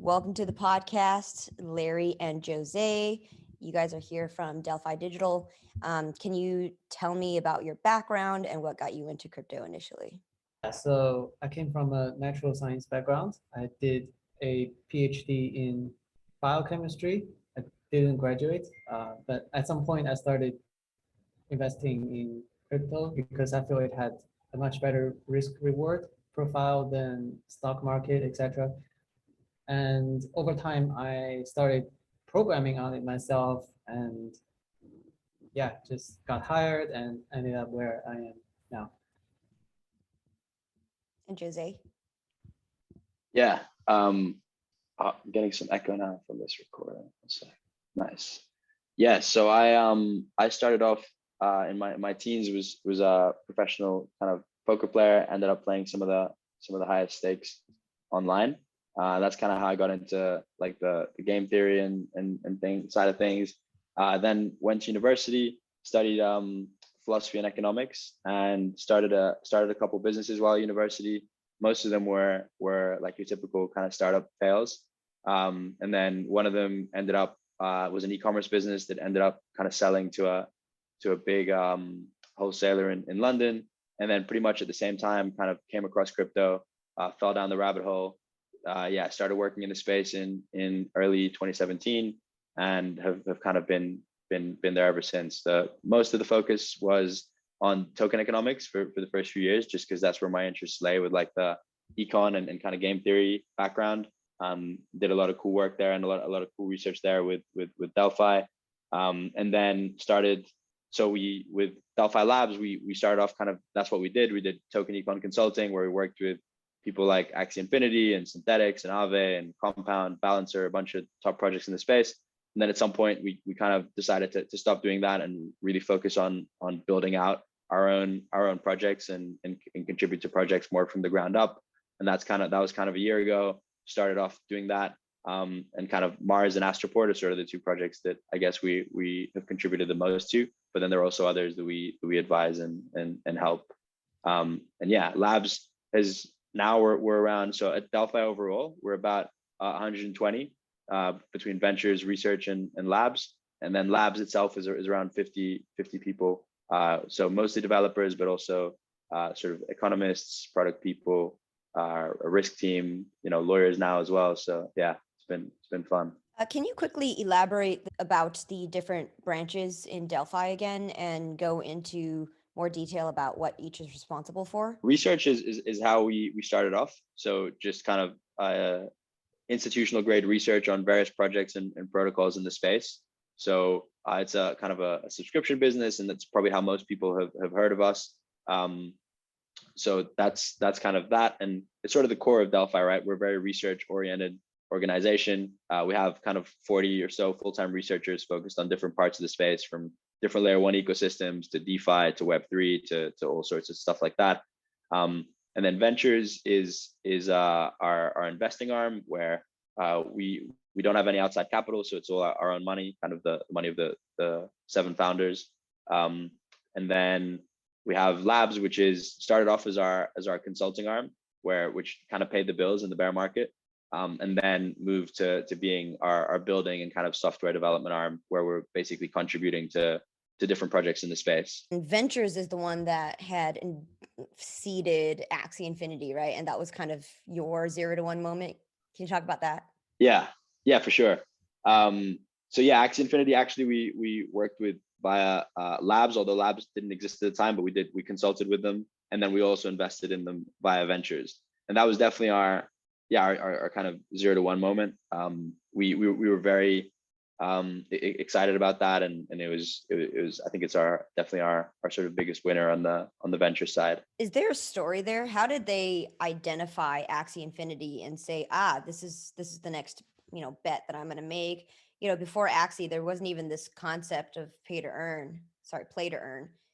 Welcome to the podcast, Larry and Jose. You guys are here from Delphi Digital. Can you tell me about your background and what got you into crypto initially? So I came from a natural science background. I did a PhD in biochemistry. I didn't graduate, but at some point I started investing in crypto because I feel it had a much better risk reward profile than stock market, etc. And over time, I started programming on it myself, and yeah, just got hired and ended up where I am now. And Jose? Yeah, I'm getting some echo now from this recording. So nice. Yeah, so I started off in my teens was a professional kind of poker player. Ended up playing some of the highest stakes online. That's kind of how I got into like the game theory and thing side of things. Then went to university, studied philosophy and economics, and started a couple businesses while at university. Most of them were like your typical kind of startup fails. And then one of them ended up was an e-commerce business that ended up kind of selling to a big wholesaler in London. And then pretty much at the same time kind of came across crypto, fell down the rabbit hole. Started working in the space in early 2017 and have kind of been there ever since. Most of the focus was on token economics for the first few years, just because that's where my interests lay with like the econ and kind of game theory background. Did a lot of cool work there and a lot of cool research there with Delphi. And then started, so with Delphi Labs, we started off kind of, that's what we did. We did token econ consulting, where we worked with people like Axie Infinity and Synthetics and Aave and Compound, Balancer, a bunch of top projects in the space. And then at some point we kind of decided to stop doing that and really focus on building out our own projects and contribute to projects more from the ground up. And that was kind of a year ago. Started off doing that. And kind of Mars and Astroport are sort of the two projects that I guess we have contributed the most to. But then there are also others that we advise and help. And yeah, Labs has now we're around, so at Delphi overall we're about 120 between ventures, research, and labs. And then labs itself is around 50 people. So mostly developers, but also sort of economists, product people, a risk team, lawyers now as well. So yeah, it's been fun. Can you quickly elaborate about the different branches in Delphi again and go into more detail about what each is responsible for? Research is how we started off. So just kind of institutional grade research on various projects and protocols in the space. So it's a kind of a subscription business, and that's probably how most people have heard of us. So that's kind of that, and it's sort of the core of Delphi, right? We're a very research oriented organization. We have kind of 40 or so full-time researchers focused on different parts of the space, from different layer one ecosystems to DeFi to Web3 to all sorts of stuff like that. And then ventures is our investing arm, where we don't have any outside capital, so it's all our own money, kind of the money of the 7 founders. And then we have Labs, which is started off as our consulting arm, which kind of paid the bills in the bear market, and then moved to being our building and kind of software development arm, where we're basically contributing to different projects in the space. And Ventures is the one that had seeded Axie Infinity, right? And that was kind of your 0 to 1 moment. Can you talk about that? Yeah, for sure. So yeah, Axie Infinity, actually we worked with via Labs, although Labs didn't exist at the time, but we consulted with them, and then we also invested in them via Ventures. And that was definitely our kind of 0 to 1 moment. We were very excited about that, and it was I think it's definitely our sort of biggest winner on the venture side. Is there a story there? How did they identify Axie Infinity and say, this is the next bet that I'm going to make? Before Axie, there wasn't even this concept of play to earn.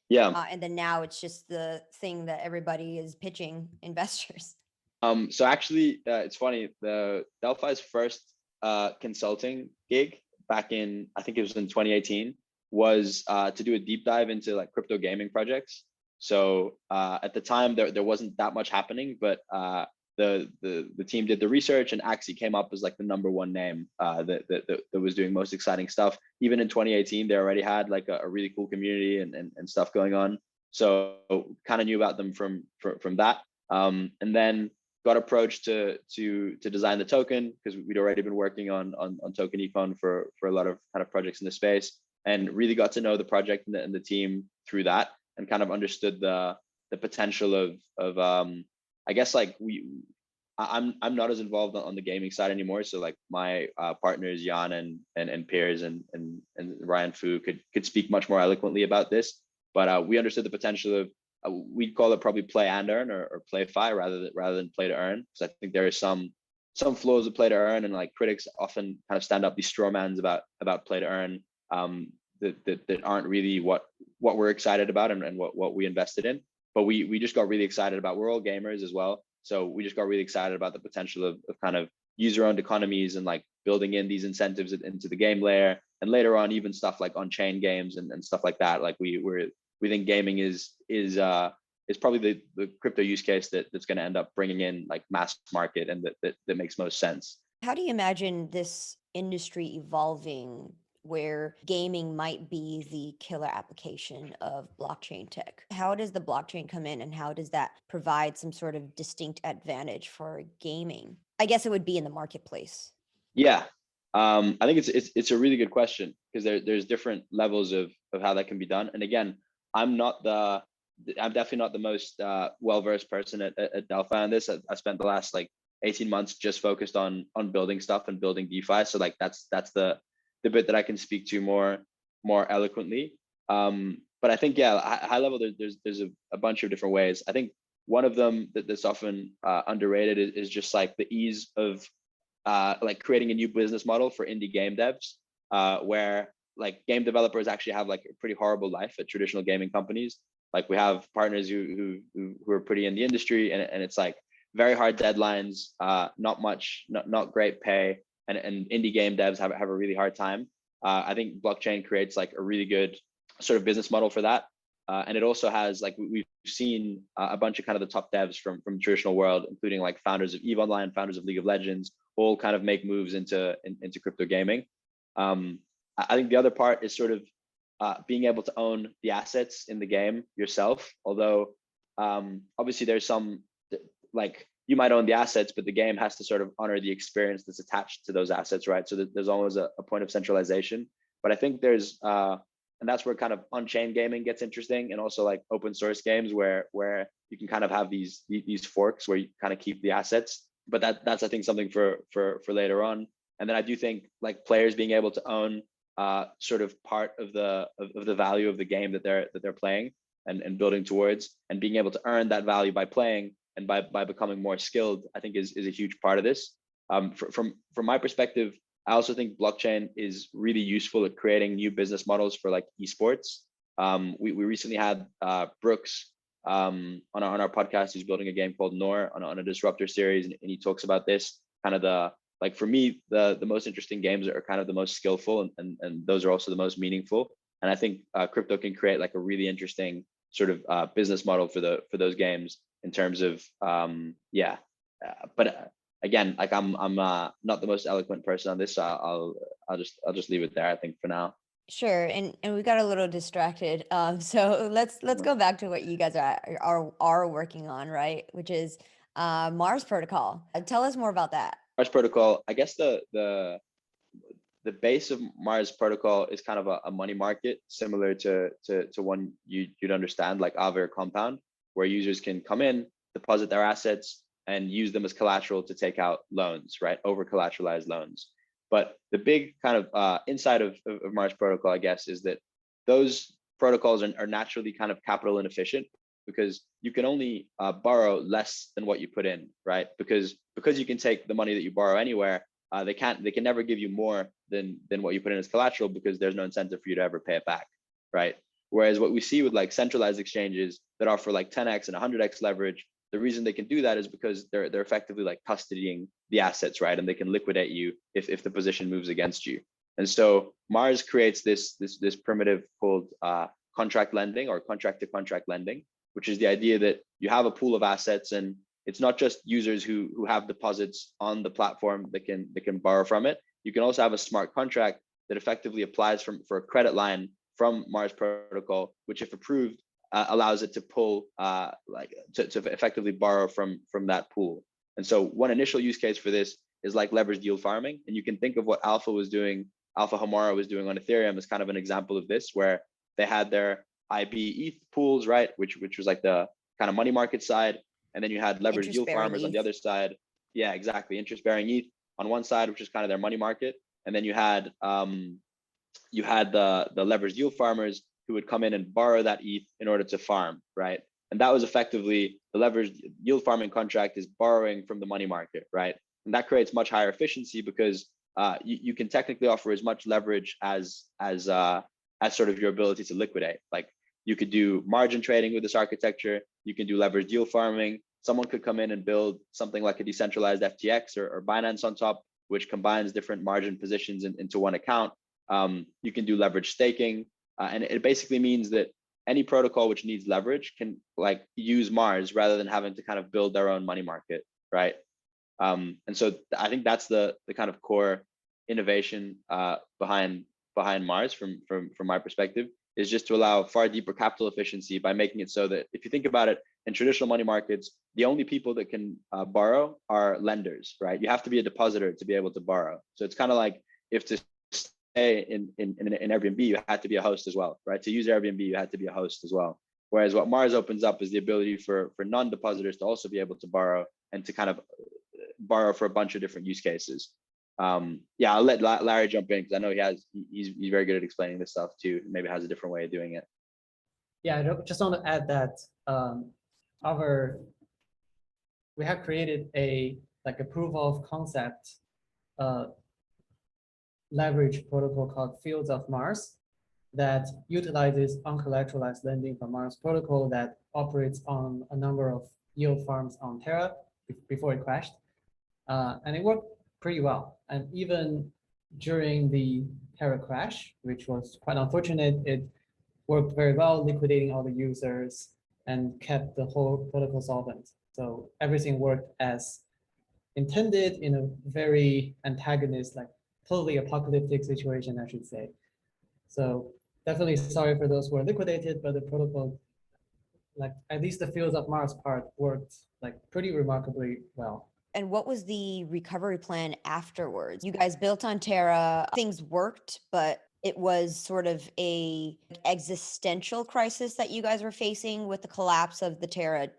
Yeah. And then now it's just the thing that everybody is pitching investors. So actually, it's funny. The Delphi's first consulting gig back in, I think it was in 2018, was to do a deep dive into like crypto gaming projects. So at the time there wasn't that much happening, but the team did the research, and Axie came up as like the #1 name that was doing most exciting stuff. Even in 2018, they already had like a really cool community and stuff going on. So kind of knew about them from that, and then got approached to design the token because we'd already been working on token econ for a lot of kind of projects in the space, and really got to know the project and the team through that, and kind of understood the potential of I guess like I'm not as involved on the gaming side anymore. So like my partners Jan and Piers and Ryan Fu could speak much more eloquently about this. But we understood the potential of we'd call it probably play and earn or play fi rather than play to earn. Because I think there are some flaws of play to earn, and like critics often kind of stand up these straw mans about play to earn that aren't really what we're excited about and what we invested in. But we just got really excited about, we're all gamers as well. So we just got really excited about the potential of kind of user-owned economies and like building in these incentives into the game layer, and later on even stuff like on-chain games and stuff like that. Like we think gaming is probably the crypto use case that's going to end up bringing in like mass market, and that makes most sense. How do you imagine this industry evolving, where gaming might be the killer application of blockchain tech? How does the blockchain come in, and how does that provide some sort of distinct advantage for gaming? I guess it would be in the marketplace. Yeah, I think it's a really good question, because there's different levels of how that can be done. And again, I'm definitely not the most well-versed person at Delphi on this. I spent the last like 18 months just focused on building stuff and building DeFi. So like that's the bit that I can speak to more eloquently. But I think, yeah, high level, there's a bunch of different ways. I think one of them that's often underrated is just like the ease of like creating a new business model for indie game devs, where like game developers actually have like a pretty horrible life at traditional gaming companies. Like we have partners who are pretty in the industry, and it's like very hard deadlines, not great pay, and indie game devs have a really hard time. I think blockchain creates like a really good sort of business model for that. And it also has, like, we've seen a bunch of kind of the top devs from traditional world, including like founders of EVE Online, founders of League of Legends, all kind of make moves into crypto gaming. I think the other part is sort of being able to own the assets in the game yourself. Although obviously there's some, like, you might own the assets, but the game has to sort of honor the experience that's attached to those assets, right? So there's always a point of centralization. But I think there's, and that's where kind of on-chain gaming gets interesting, and also like open source games where you can kind of have these forks where you kind of keep the assets. But that's I think something for later on. And then I do think like players being able to own sort of part of the value of the game that they're playing and building towards, and being able to earn that value by playing and by becoming more skilled, I think is a huge part of this. From my perspective, I also think blockchain is really useful at creating new business models for like esports. We recently had Brooks on our podcast, who's building a game called Nor on a Disruptor series, and he talks about this kind of like, for me, the most interesting games are kind of the most skillful, and those are also the most meaningful. And I think crypto can create like a really interesting sort of business model for those games in terms of but again, like I'm not the most eloquent person on this, so I'll just leave it there, I think, for now. Sure, and we got a little distracted. So let's go back to what you guys are working on, right? Which is Mars Protocol. Tell us more about that. Mars Protocol, I guess the base of Mars Protocol is kind of a money market, similar to one you'd understand, like Aave or Compound, where users can come in, deposit their assets, and use them as collateral to take out loans, right? Over collateralized loans. But the big kind of inside of Mars Protocol, I guess, is that those protocols are naturally kind of capital inefficient, because you can only borrow less than what you put in, right? Because you can take the money that you borrow anywhere, they can never give you more than what you put in as collateral, because there's no incentive for you to ever pay it back, right? Whereas what we see with like centralized exchanges that offer like 10x and 100x leverage, the reason they can do that is because they're effectively like custodying the assets, right? And they can liquidate you if the position moves against you. And so Mars creates this primitive called contract lending, or contract to contract lending, which is the idea that you have a pool of assets, and it's not just users who have deposits on the platform that can borrow from it. You can also have a smart contract that effectively applies for a credit line from Mars protocol, which if approved, allows it to pull to effectively borrow from that pool. And so one initial use case for this is like leveraged yield farming. And you can think of what Alpha Homara was doing on Ethereum as kind of an example of this, where they had their IB ETH pools, right? Which was like the kind of money market side. And then you had leveraged yield farmers on the other side. Yeah, exactly. Interest bearing ETH on one side, which is kind of their money market. And then you had the leveraged yield farmers who would come in and borrow that ETH in order to farm, right? And that was effectively the leveraged yield farming contract is borrowing from the money market, right? And that creates much higher efficiency because you can technically offer as much leverage as sort of your ability to liquidate. Like you could do margin trading with this architecture. You can do leveraged yield farming. Someone could come in and build something like a decentralized FTX or Binance on top, which combines different margin positions into one account. You can do leverage staking. And it basically means that any protocol which needs leverage can like use Mars rather than having to kind of build their own money market, right? And so I think that's the kind of core innovation behind Mars from my perspective, is just to allow far deeper capital efficiency by making it so that if you think about it, in traditional money markets, the only people that can borrow are lenders, right? You have to be a depositor to be able to borrow. So it's kind of like if to stay in Airbnb, you had to be a host as well, right? To use Airbnb, you had to be a host as well. Whereas what Mars opens up is the ability for non-depositors to also be able to borrow and to kind of borrow for a bunch of different use cases. Yeah, I'll let Larry jump in because I know he's very good at explaining this stuff too. Maybe has a different way of doing it. Yeah, I just want to add that we have created a proof of concept leverage protocol called Fields of Mars that utilizes uncollateralized lending from Mars protocol that operates on a number of yield farms on Terra before it crashed. And it worked pretty well. And even during the Terra crash, which was quite unfortunate, it worked very well, liquidating all the users and kept the whole protocol solvent. So everything worked as intended in a very antagonist, totally apocalyptic situation, I should say. So definitely sorry for those who are liquidated, but the protocol, at least the Fields of Mars part, worked pretty remarkably well. And what was the recovery plan afterwards? You guys built on Terra, things worked, but it was sort of a existential crisis that you guys were facing with the collapse of the Terra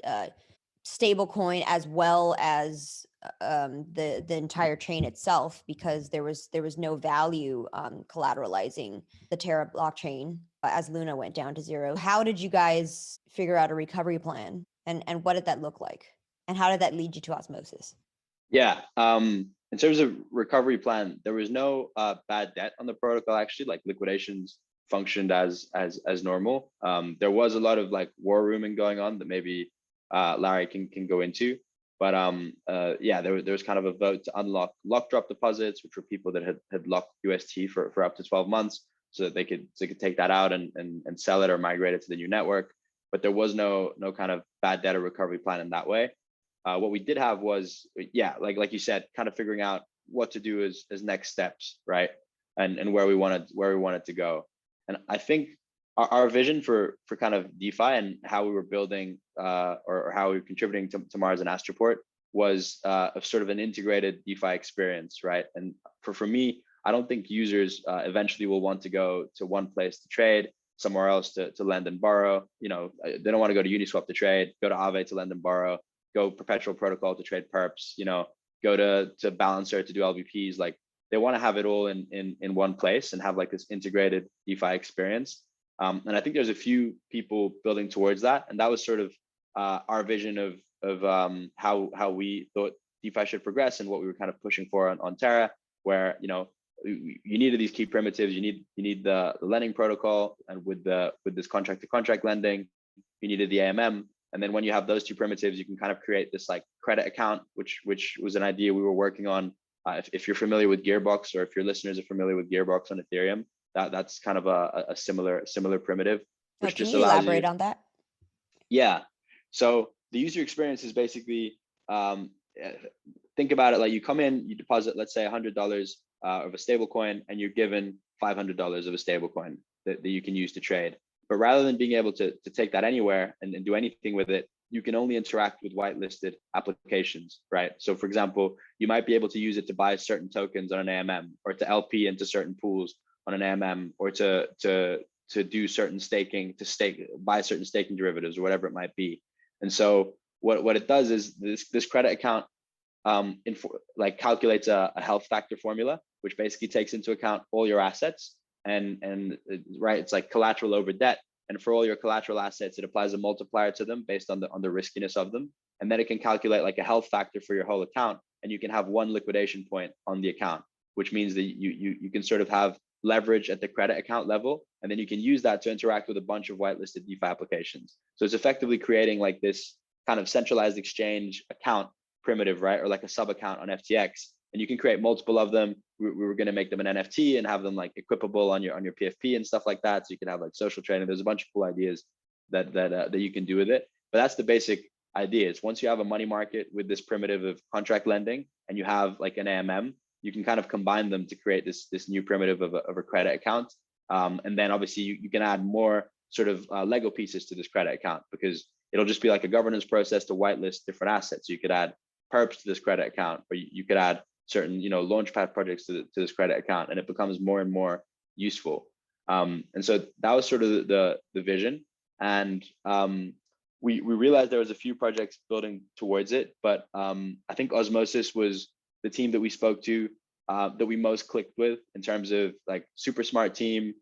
stablecoin, as well as the entire chain itself, because there was no value collateralizing the Terra blockchain as Luna went down to zero. How did you guys figure out a recovery plan, and what did that look like, and how did that lead you to Osmosis? Yeah, in terms of recovery plan, there was no bad debt on the protocol. Actually, liquidations functioned as normal. There was a lot of war rooming going on that maybe Larry can go into, but yeah, there was kind of a vote to unlock lock drop deposits, which were people that had locked UST for up to 12 months, so that they could take that out and sell it or migrate it to the new network. But there was no kind of bad debt or recovery plan in that way. What we did have was, yeah, like you said, kind of figuring out what to do as next steps, right? And where we wanted to go. And I think our vision for kind of DeFi and how we were building or how we were contributing to Mars and Astroport was of sort of an integrated DeFi experience, right? And for me, I don't think users eventually will want to go to one place to trade, somewhere else to lend and borrow. You know, they don't want to go to Uniswap to trade, go to Aave to lend and borrow, go Perpetual Protocol to trade perps, you know, go to Balancer to do LVPs. They want to have it all in one place and have this integrated DeFi experience. And I think there's a few people building towards that, and that was sort of our vision of how we thought DeFi should progress and what we were kind of pushing for on Terra, where you needed these key primitives, you need the lending protocol, and with this contract to contract lending, you needed the AMM. And then when you have those two primitives, you can kind of create this credit account, which was an idea we were working on. If you're familiar with Gearbox, or if your listeners are familiar with Gearbox on Ethereum, that's kind of a similar primitive. Which can you elaborate on that? Yeah. So the user experience is basically think about it like you come in, you deposit, let's say $100 of a stable coin, and you're given $500 of a stable coin that you can use to trade. But rather than being able to take that anywhere and do anything with it, you can only interact with whitelisted applications, right? So for example, you might be able to use it to buy certain tokens on an AMM, or to LP into certain pools on an AMM, or to do certain staking, buy certain staking derivatives or whatever it might be. And so what it does is this credit account like calculates a health factor formula, which basically takes into account all your assets, and right, it's like collateral over debt. And for all your collateral assets, it applies a multiplier to them based on the riskiness of them. And then it can calculate like a health factor for your whole account, and you can have one liquidation point on the account, which means that you can sort of have leverage at the credit account level, and then you can use that to interact with a bunch of whitelisted DeFi applications. So it's effectively creating like this kind of centralized exchange account primitive, right? Or like a sub account on FTX. And you can create multiple of them. We were going to make them an NFT and have them like equipable on your PFP and stuff like that. So you can have like social trading. There's a bunch of cool ideas that you can do with it. But that's the basic idea. Is once you have a money market with this primitive of contract lending, and you have like an AMM, you can kind of combine them to create this new primitive of a credit account. And then obviously you can add more sort of Lego pieces to this credit account, because it'll just be like a governance process to whitelist different assets. So you could add perps to this credit account, or you could add certain, launchpad projects to this credit account, and it becomes more and more useful. And so that was sort of the vision. And we realized there was a few projects building towards it, but I think Osmosis was the team that we spoke to that we most clicked with, in terms of like super smart team,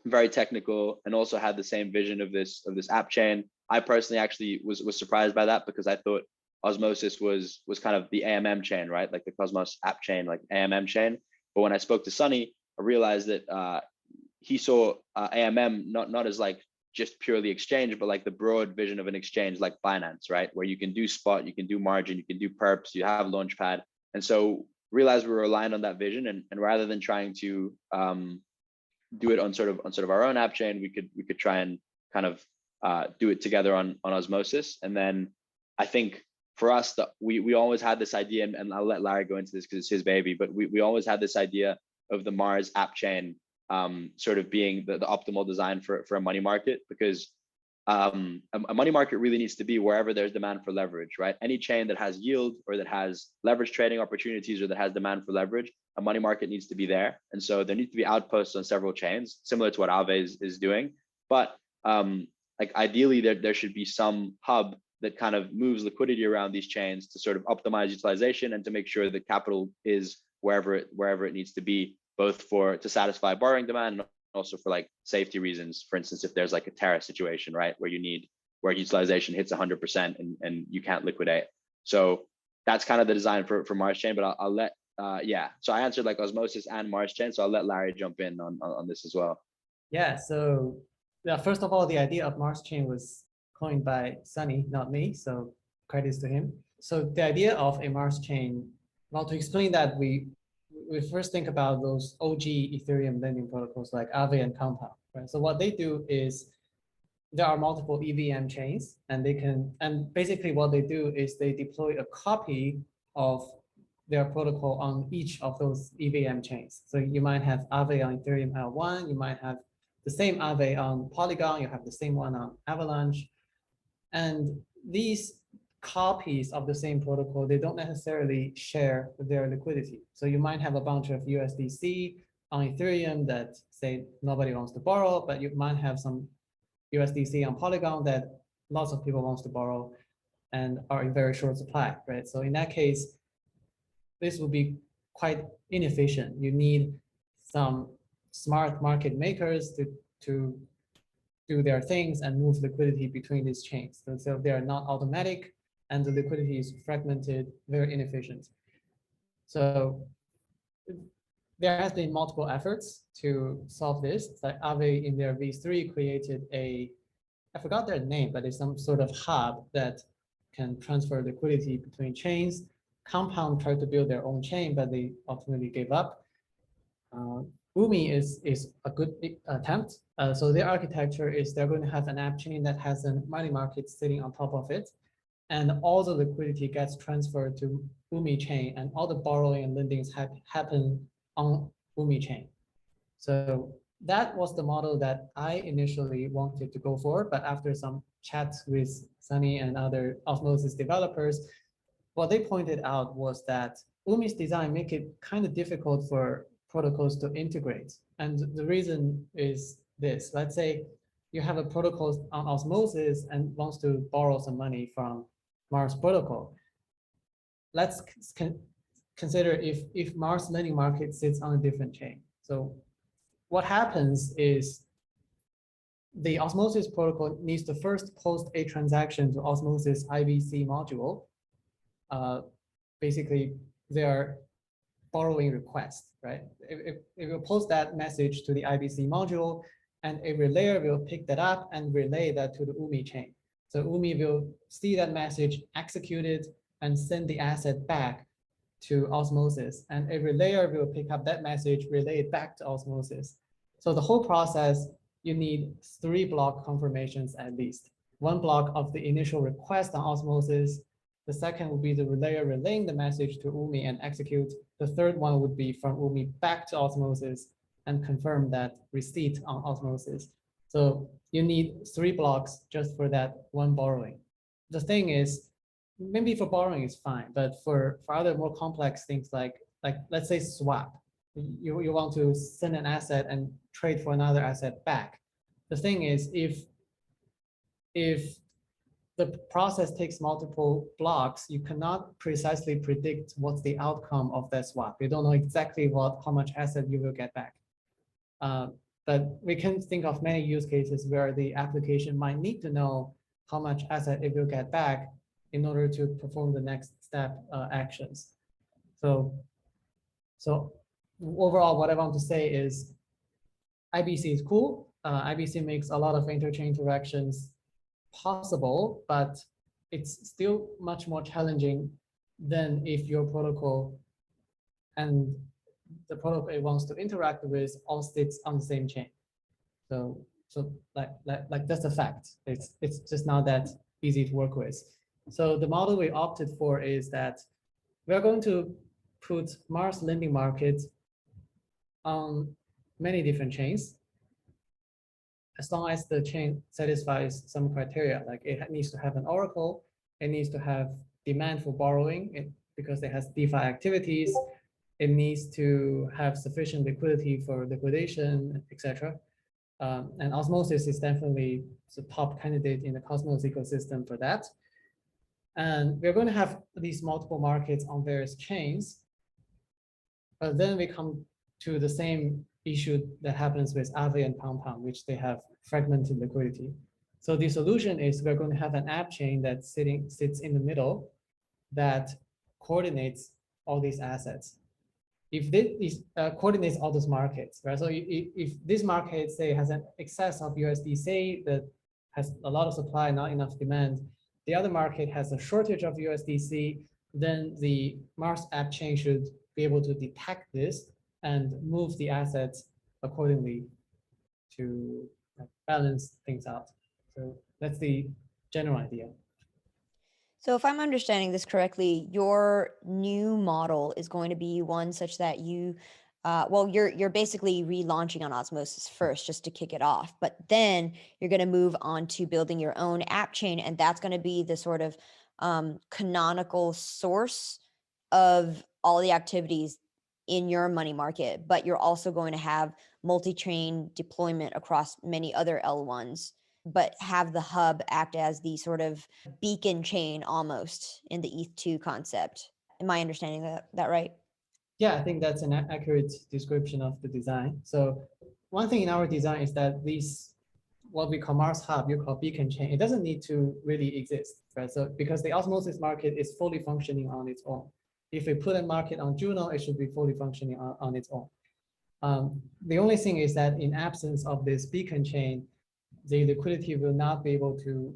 very technical, and also had the same vision of this app chain. I personally actually was surprised by that, because I thought Osmosis was kind of the AMM chain, right? Like the Cosmos app chain, like AMM chain. But when I spoke to Sunny, I realized that he saw AMM not as like just purely exchange, but like the broad vision of an exchange like Binance, right? Where you can do spot, you can do margin, you can do perps, you have launchpad. And so realized we were aligned on that vision, and rather than trying to do it on sort of our own app chain, we could try and kind of do it together on Osmosis. And then I think for us, that we always had this idea, and I'll let Larry go into this because it's his baby, but we always had this idea of the Mars app chain sort of being the optimal design for a money market, because a money market really needs to be wherever there's demand for leverage, right? Any chain that has yield, or that has leverage trading opportunities, or that has demand for leverage, a money market needs to be there. And so there need to be outposts on several chains, similar to what Aave is doing. But like ideally there should be some hub that kind of moves liquidity around these chains to sort of optimize utilization, and to make sure that capital is wherever it needs to be, both to satisfy borrowing demand, and also for like safety reasons. For instance, if there's like a Terra situation, right, where utilization hits 100% and you can't liquidate. So that's kind of the design for Mars chain. But I'll let so I answered like Osmosis and Mars chain, so I'll let Larry jump in on this as well. Yeah, so first of all, the idea of Mars chain was coined by Sunny, not me, so credits to him. So the idea of a Mars chain, well, to explain that, we first think about those OG Ethereum lending protocols like Aave and Compound, right? So what they do is there are multiple EVM chains, and basically what they do is they deploy a copy of their protocol on each of those EVM chains. So you might have Aave on Ethereum L1, you might have the same Aave on Polygon, you have the same one on Avalanche. And these copies of the same protocol, they don't necessarily share their liquidity. So you might have a bunch of USDC on Ethereum that say nobody wants to borrow, but you might have some USDC on Polygon that lots of people wants to borrow and are in very short supply, right? So in that case, this will be quite inefficient. You need some smart market makers to do their things and move liquidity between these chains. So they are not automatic, and the liquidity is fragmented, very inefficient. So there has been multiple efforts to solve this. It's like Aave in their V3 created I forgot their name, but it's some sort of hub that can transfer liquidity between chains. Compound tried to build their own chain, but they ultimately gave up. Umi is a good attempt. So their architecture is they're going to have an app chain that has a money market sitting on top of it. and all the liquidity gets transferred to UMI chain, and all the borrowing and lendings happen on UMI chain. So that was the model that I initially wanted to go for, but after some chats with Sunny and other Osmosis developers, what they pointed out was that UMI's design make it kind of difficult for protocols to integrate. And the reason is this: let's say you have a protocol on Osmosis and wants to borrow some money from Mars protocol. Let's consider if Mars lending market sits on a different chain. So what happens is the Osmosis protocol needs to first post a transaction to Osmosis IBC module. Basically, they are borrowing request, right? It will post that message to the IBC module, and a relayer will pick that up and relay that to the UMI chain. So UMI will see that message, execute it, and send the asset back to Osmosis. And a relayer will pick up that message, relay it back to Osmosis. So the whole process, you need 3 block confirmations at least. 1 block of the initial request on Osmosis. The second would be the relayer relaying the message to UMI and execute. The third one would be from UMI back to Osmosis and confirm that receipt on Osmosis. So you need 3 blocks just for that 1 borrowing. The thing is, maybe for borrowing is fine, but for other more complex things like let's say swap, you want to send an asset and trade for another asset back. The thing is, if the process takes multiple blocks, you cannot precisely predict what's the outcome of that swap. You don't know exactly how much asset you will get back. But we can think of many use cases where the application might need to know how much asset it will get back in order to perform the next step actions. So overall, what I want to say is IBC is cool. IBC makes a lot of interchain interactions possible, but it's still much more challenging than if your protocol and the protocol it wants to interact with all sits on the same chain. So like that's a fact. It's just not that easy to work with. So the model we opted for is that we're going to put Mars lending market on many different chains, as long as the chain satisfies some criteria, like it needs to have an oracle, it needs to have demand for borrowing because it has DeFi activities, it needs to have sufficient liquidity for liquidation, etc. And Osmosis is definitely the top candidate in the Cosmos ecosystem for that. And we're going to have these multiple markets on various chains. But then we come to the same issue that happens with Aave and Pom, which they have fragmented liquidity. So the solution is we're going to have an app chain that sits in the middle that coordinates all these assets. If this coordinates all those markets, right? So if this market, say, has an excess of USDC that has a lot of supply, not enough demand, the other market has a shortage of USDC, then the Mars app chain should be able to detect this and move the assets accordingly to balance things out. So that's the general idea. So if I'm understanding this correctly, your new model is going to be one such that you, well, you're basically relaunching on Osmosis first just to kick it off, but then you're going to move on to building your own app chain, and that's going to be the sort of canonical source of all the activities in your money market, but you're also going to have multi-chain deployment across many other L1s, but have the hub act as the sort of beacon chain almost in the ETH2 concept. Am I understanding that right? Yeah, I think that's an accurate description of the design. So one thing in our design is that these, what we call Mars Hub, you call beacon chain, it doesn't need to really exist, right? So because the Osmosis market is fully functioning on its own. If we put a market on Juno, it should be fully functioning on its own. The only thing is that in absence of this beacon chain, the liquidity will not be able to,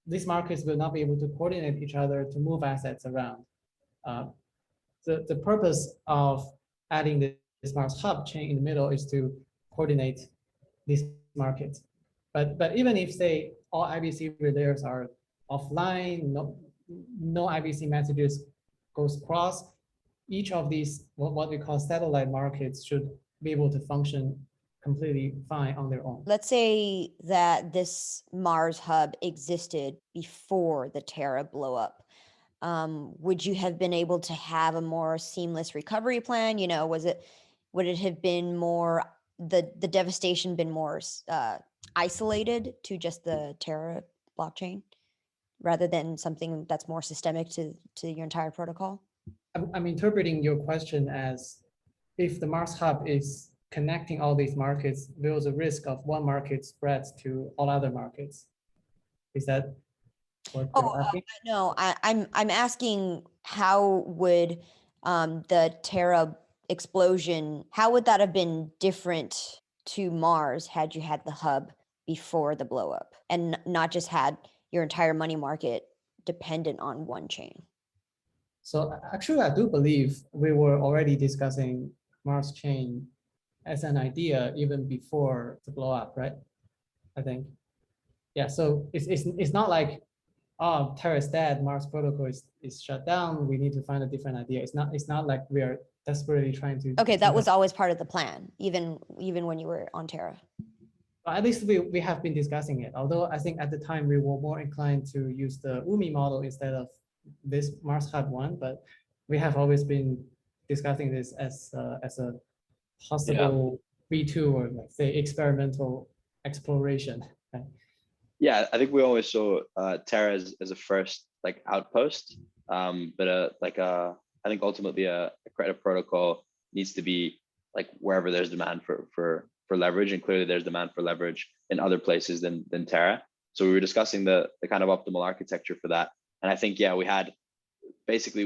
these markets will not be able to coordinate each other to move assets around. The purpose of adding this Mars Hub chain in the middle is to coordinate these markets. But even if, say, all IBC relayers are offline, no IBC messages goes across, each of these, what we call satellite markets, should be able to function completely fine on their own. Let's say that this Mars hub existed before the Terra blow up. Would you have been able to have a more seamless recovery plan? You know, would it have been more, the devastation been more isolated to just the Terra blockchain rather than something that's more systemic to your entire protocol? I'm interpreting your question as if the Mars hub is connecting all these markets, there was a risk of one market spreads to all other markets. Is that what you're asking? No, I'm asking how would the Terra explosion, how would that have been different to Mars had you had the hub before the blow up and not just had your entire money market dependent on one chain? So actually, I do believe we were already discussing Mars chain as an idea even before the blow up, right? I think. Yeah, so it's not like, oh, Terra is dead, Mars protocol is shut down, we need to find a different idea. It's not like we are desperately trying to. Okay, that was always part of the plan, even when you were on Terra. At least we have been discussing it. Although I think at the time we were more inclined to use the UMI model instead of this Mars hub one, but we have always been discussing this as a possible V2 or like say experimental exploration. Yeah, I think we always saw Terra as a first like outpost, but I think ultimately a credit protocol needs to be like wherever there's demand for leverage, and clearly there's demand for leverage in other places than Terra. So we were discussing the kind of optimal architecture for that, and I think we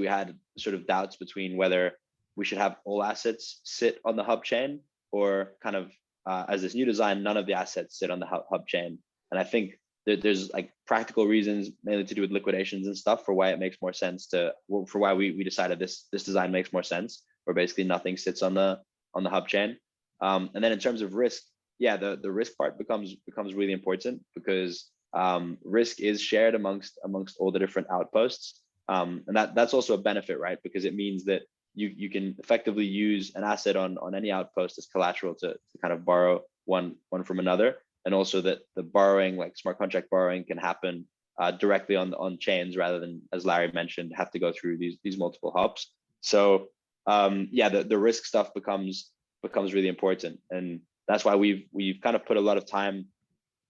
had sort of doubts between whether we should have all assets sit on the hub chain or kind of as this new design, none of the assets sit on the hub chain. And I think there's like practical reasons, mainly to do with liquidations and stuff, for why it makes more sense for why we decided this design makes more sense, where basically nothing sits on the hub chain. And then in terms of risk, the risk part becomes really important, because risk is shared amongst all the different outposts, and that's also a benefit, right? Because it means that you can effectively use an asset on any outpost as collateral to kind of borrow one from another. And also that the borrowing, like smart contract borrowing, can happen directly on chains rather than, as Larry mentioned, have to go through these multiple hubs. So the risk stuff becomes really important, and that's why we've kind of put a lot of time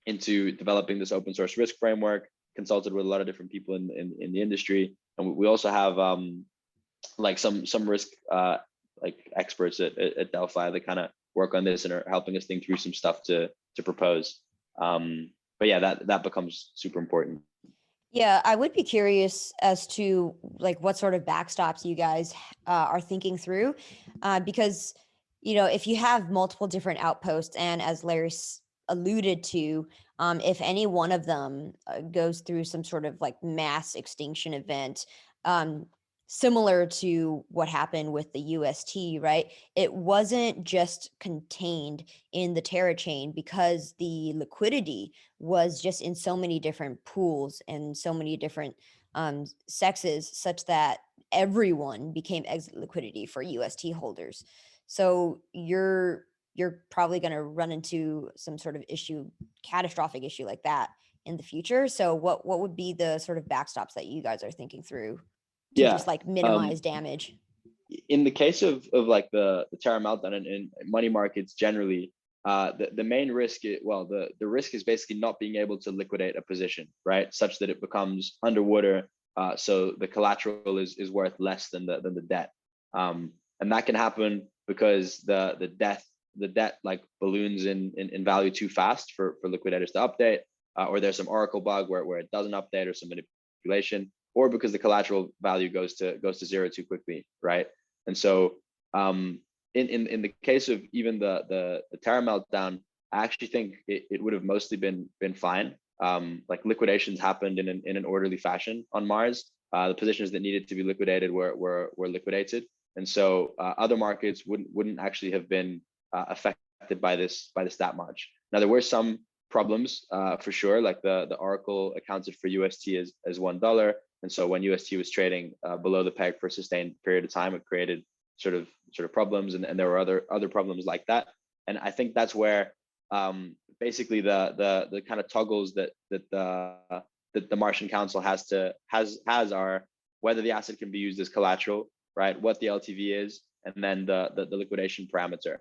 into developing this open source risk framework, consulted with a lot of different people in the industry, and we also have like some risk like experts at Delphi that kind of work on this and are helping us think through some stuff to propose. But that becomes super important. Yeah, I would be curious as to like what sort of backstops you guys are thinking through, because if you have multiple different outposts, and as Larry alluded to, if any one of them goes through some sort of like mass extinction event, similar to what happened with the UST, right? It wasn't just contained in the Terra chain, because the liquidity was just in so many different pools and so many different sexes, such that everyone became exit liquidity for UST holders. So you're probably going to run into some sort of catastrophic issue like that in the future. So what would be the sort of backstops that you guys are thinking through to just like minimize damage? In the case of like the Terra meltdown and money markets generally, the main risk the risk is basically not being able to liquidate a position, right, such that it becomes underwater, so the collateral is worth less than the debt, and that can happen because the debt like balloons in value too fast for liquidators to update, or there's some oracle bug where it doesn't update, or some manipulation, or because the collateral value goes to zero too quickly, right? And so in the case of even the Terra meltdown, I actually think it would have mostly been fine. Like liquidations happened in an orderly fashion on Mars. The positions that needed to be liquidated were liquidated, and so other markets wouldn't actually have been affected by this that much. Now there were some problems for sure, like the oracle accounted for UST as $1. And so when UST was trading below the peg for a sustained period of time, it created sort of problems, and there were other problems like that. And I think that's where basically the kind of toggles that the Martian Council has are whether the asset can be used as collateral, right? What the LTV is, and then the liquidation parameter.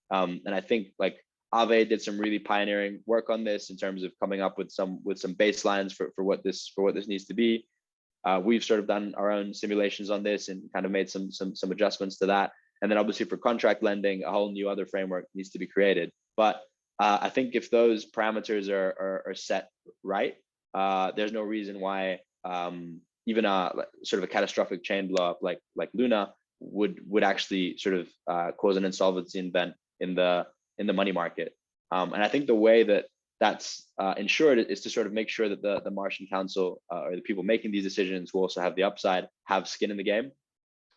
And I think like Aave did some really pioneering work on this in terms of coming up with some baselines for what this needs to be. We've sort of done our own simulations on this and kind of made some adjustments to that. And then obviously for contract lending, a whole new other framework needs to be created. But I think if those parameters are set right, there's no reason why even a sort of a catastrophic chain blow up like Luna would actually sort of cause an insolvency event in the money market. And I think the way that that's ensured is to sort of make sure that the Martian Council or the people making these decisions who also have the upside have skin in the game.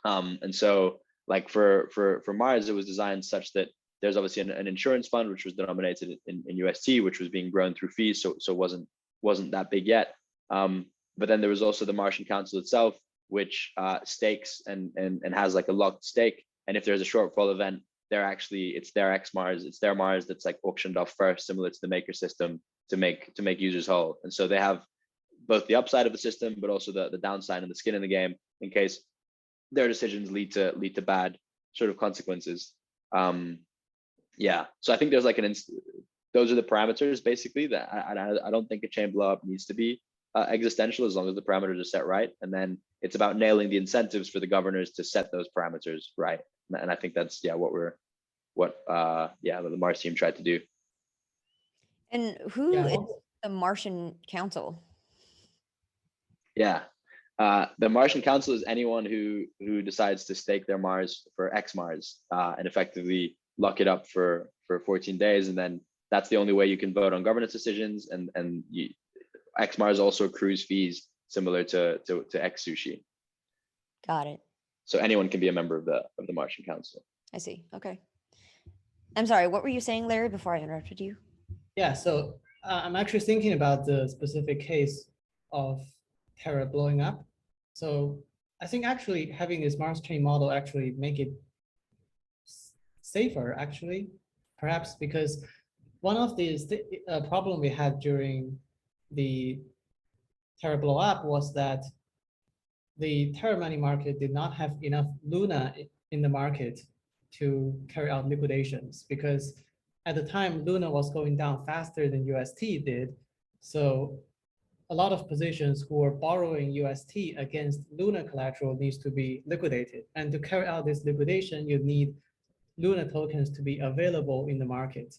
And so like for Mars, it was designed such that there's obviously an insurance fund which was denominated in UST, which was being grown through fees, so wasn't that big yet. But then there was also the Martian Council itself, which stakes and has like a locked stake. And if there's a shortfall event, it's their X Mars, it's their Mars that's like auctioned off first, similar to the maker system, to make users whole. And so they have both the upside of the system, but also the downside and the skin in the game in case their decisions lead to bad sort of consequences. Yeah, so I think there's like those are the parameters basically that I don't think a chain blow up needs to be existential as long as the parameters are set right. And then it's about nailing the incentives for the governors to set those parameters right. And I think that's what the Mars team tried to do. And who is the Martian Council? Yeah, the Martian Council is anyone who decides to stake their Mars for X Mars and effectively lock it up for 14 days, and then that's the only way you can vote on governance decisions. And X Mars also accrues fees similar to X Sushi. Got it. So anyone can be a member of the Martian Council. I see. Okay. I'm sorry. What were you saying, Larry, before I interrupted you? Yeah, so I'm actually thinking about the specific case of Terra blowing up. So I think actually having this Mars chain model actually make it safer, actually, perhaps because one of the problem we had during the Terra blow up was that the Terra money market did not have enough Luna in the market to carry out liquidations, because at the time Luna was going down faster than UST did. So a lot of positions who were borrowing UST against Luna collateral needs to be liquidated. And to carry out this liquidation, you need Luna tokens to be available in the market.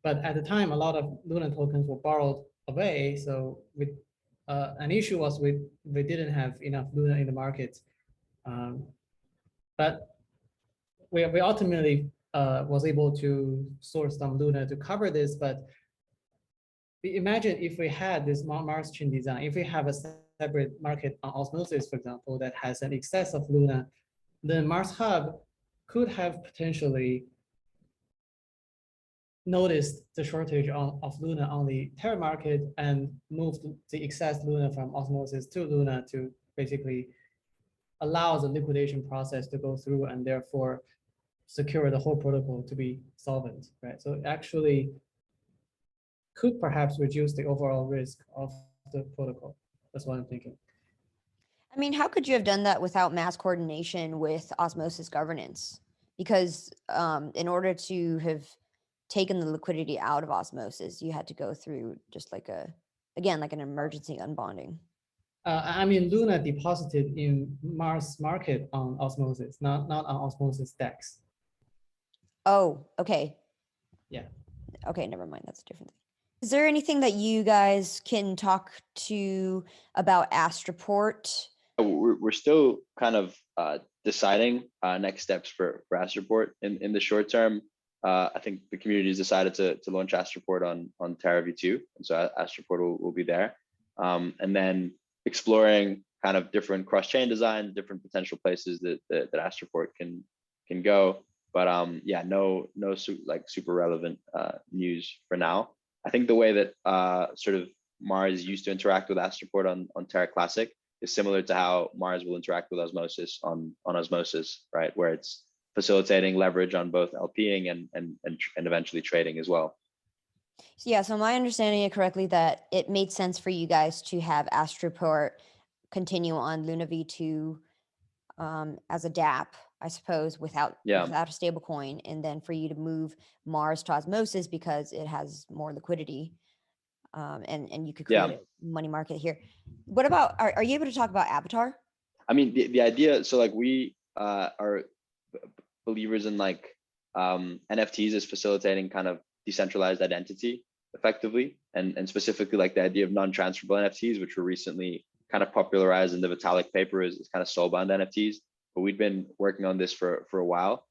But at the time, a lot of Luna tokens were borrowed away. So with an issue was we didn't have enough Luna in the market. But we ultimately was able to source some Luna to cover this. But imagine if we had this Mars chain design, if we have a separate market on Osmosis, for example, that has an excess of Luna, then Mars Hub could have potentially noticed the shortage of Luna on the Terra market and moved the excess Luna from Osmosis to Luna to basically allow the liquidation process to go through and therefore secure the whole protocol to be solvent, right? So actually could perhaps reduce the overall risk of the protocol. That's what I'm thinking. I mean, how could you have done that without mass coordination with Osmosis Governance? Because in order to have taken the liquidity out of Osmosis, you had to go through just like an emergency unbonding. I mean, Luna deposited in Mars market on Osmosis, not on Osmosis DEX. Oh, okay. Yeah. Okay, never mind. That's a different thing. Is there anything that you guys can talk to about Astroport? We're still kind of deciding next steps for Astroport in the short term. I think the community has decided to launch Astroport on Terra V2, and so Astroport will be there. And then exploring kind of different cross-chain design, different potential places that Astroport can go. But yeah, no super relevant news for now. I think the way that sort of Mars used to interact with Astroport on Terra Classic is similar to how Mars will interact with Osmosis on Osmosis, right? Where it's facilitating leverage on both LPing and eventually trading as well. So yeah, so am I understanding it correctly that it made sense for you guys to have Astroport continue on Luna V2 as a dApp, I suppose, without Yeah. a stable coin, and then for you to move Mars to Osmosis because it has more liquidity, and you could create Yeah. a money market here. What about, are you able to talk about Avatar? I mean, the idea, so like we are believers in like NFTs as facilitating kind of decentralized identity effectively, and specifically like the idea of non-transferable NFTs, which were recently kind of popularized in the Vitalik paper is kind of soul-bound NFTs. But we've been working on this for a while,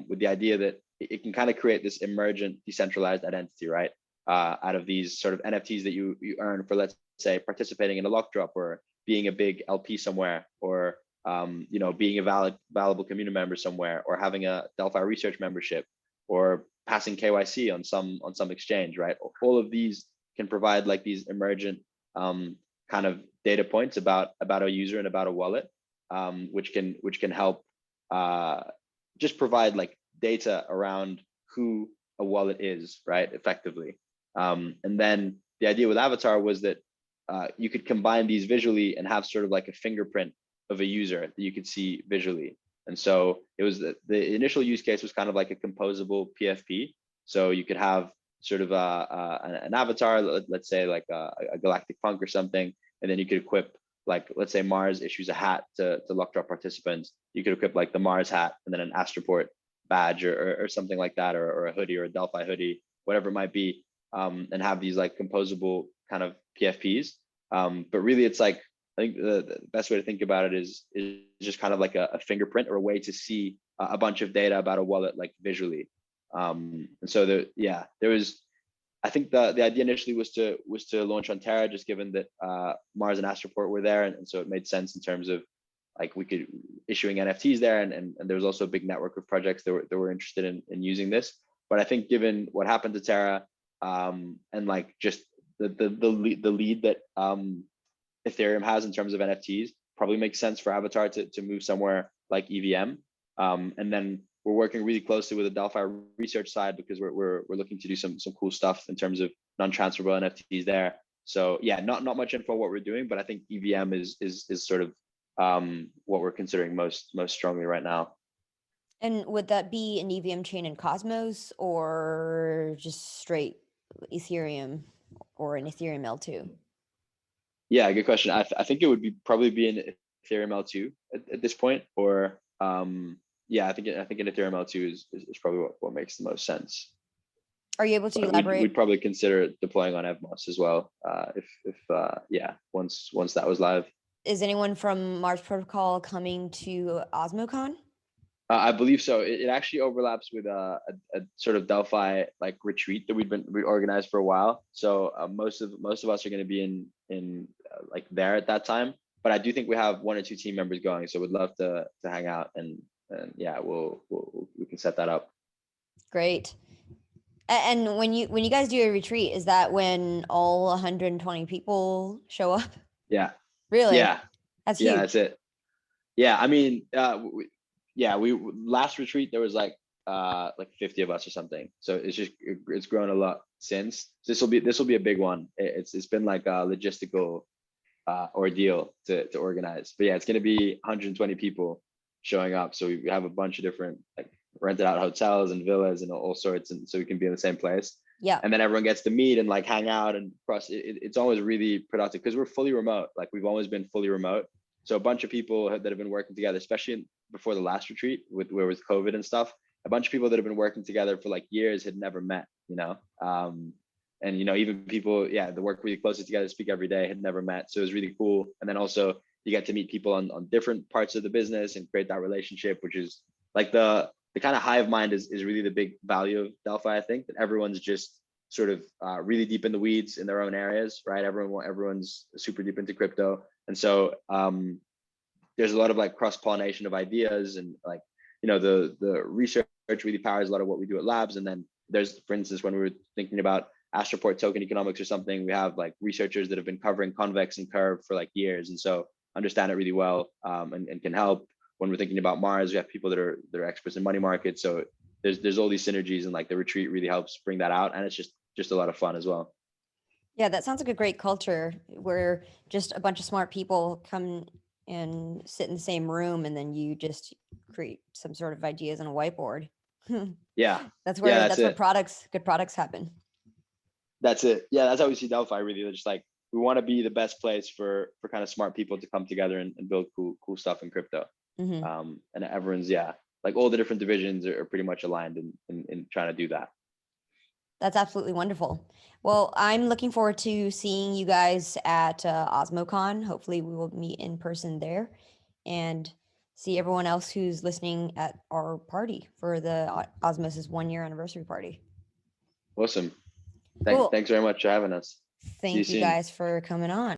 with the idea that it can kind of create this emergent decentralized identity, right? Out of these sort of NFTs that you earn for, let's say, participating in a lock drop or being a big LP somewhere, or you know, being a valuable community member somewhere, or having a Delphi research membership, or passing KYC on some exchange, right? All of these can provide like these emergent kind of data points about a user and about a wallet, which can help just provide like data around who a wallet is, right? Effectively. And then the idea with Avatar was that you could combine these visually and have sort of like a fingerprint of a user that you could see visually. And so it was the initial use case was kind of like a composable PFP. So you could have sort of an avatar, let's say like a galactic punk or something, and then you could equip, like, let's say Mars issues a hat to lock drop participants. You could equip like the Mars hat and then an Astroport badge or something like that, or a hoodie or a Delphi hoodie, whatever it might be, and have these like composable kind of PFPs. But really it's like, I think the best way to think about it is just kind of like a fingerprint or a way to see a bunch of data about a wallet like visually. And so there was, I think the idea initially was to launch on Terra, just given that Mars and Astroport were there, and so it made sense in terms of like we could issuing NFTs there, and there was also a big network of projects that were interested in using this. But I think given what happened to Terra, and like just the lead that Ethereum has in terms of NFTs, probably makes sense for Avatar to move somewhere like EVM. And then we're working really closely with the Delphi research side because we're looking to do some cool stuff in terms of non-transferable NFTs there. So yeah, not much info on what we're doing, but I think EVM is sort of what we're considering most strongly right now. And would that be an EVM chain in Cosmos or just straight Ethereum or an Ethereum L2? Yeah, good question. I think it would probably be an Ethereum L2 at this point, or yeah, I think an Ethereum L2 is probably what makes the most sense. Are you able to But elaborate? we'd probably consider deploying on Evmos as well, if yeah, once that was live. Is anyone from Mars Protocol coming to OsmoCon? I believe so. It actually overlaps with a sort of Delphi like retreat that we organized for a while. So most of us are going to be in like there at that time. But I do think we have 1 or 2 team members going, so we'd love to hang out and yeah, we can set that up. Great. And when you guys do a retreat, is that when all 120 people show up? Yeah. Really? Yeah. That's yeah, huge. that's it. Yeah, I mean, we last retreat there was like 50 of us or something. So it's grown a lot since. This will be a big one. It's been like a logistical ordeal to organize. But yeah, it's gonna be 120 people showing up. So we have a bunch of different like rented out hotels and villas and all sorts, and so we can be in the same place. Yeah. And then everyone gets to meet and like hang out and cross. It's always really productive because we're fully remote. Like we've always been fully remote. So a bunch of people that have been working together, especially before the last retreat with COVID and stuff, a bunch of people that have been working together for like years had never met, you know? And, you know, even people, yeah, that work really closely together, speak every day, had never met. So it was really cool. And then also you get to meet people on different parts of the business and create that relationship, which is like the kind of hive mind is really the big value of Delphi. I think that everyone's just sort of really deep in the weeds in their own areas, right? Everyone's super deep into crypto. And so there's a lot of like cross-pollination of ideas, and like, you know, the research really powers a lot of what we do at labs. And then there's, for instance, when we were thinking about Astroport token economics or something, we have like researchers that have been covering convex and curve for like years. And so understand it really well, and can help. When we're thinking about Mars, we have people that are experts in money markets. So there's all these synergies, and like the retreat really helps bring that out, and it's just a lot of fun as well. Yeah, that sounds like a great culture where just a bunch of smart people come and sit in the same room, and then you just create some sort of ideas on a whiteboard. Yeah, That's yeah, where that's it. good products happen. That's it. Yeah, that's how we see Delphi. Really, they're just like, we want to be the best place for kind of smart people to come together and build cool stuff in crypto. Mhm. And everyone's, yeah, like all the different divisions are pretty much aligned in trying to do that. That's absolutely wonderful. Well, I'm looking forward to seeing you guys at OsmoCon. Hopefully, we will meet in person there, and see everyone else who's listening at our party for the Osmosis 1 year anniversary party. Awesome. Cool. Thanks very much for having us. See you Thank you soon. guys for coming on.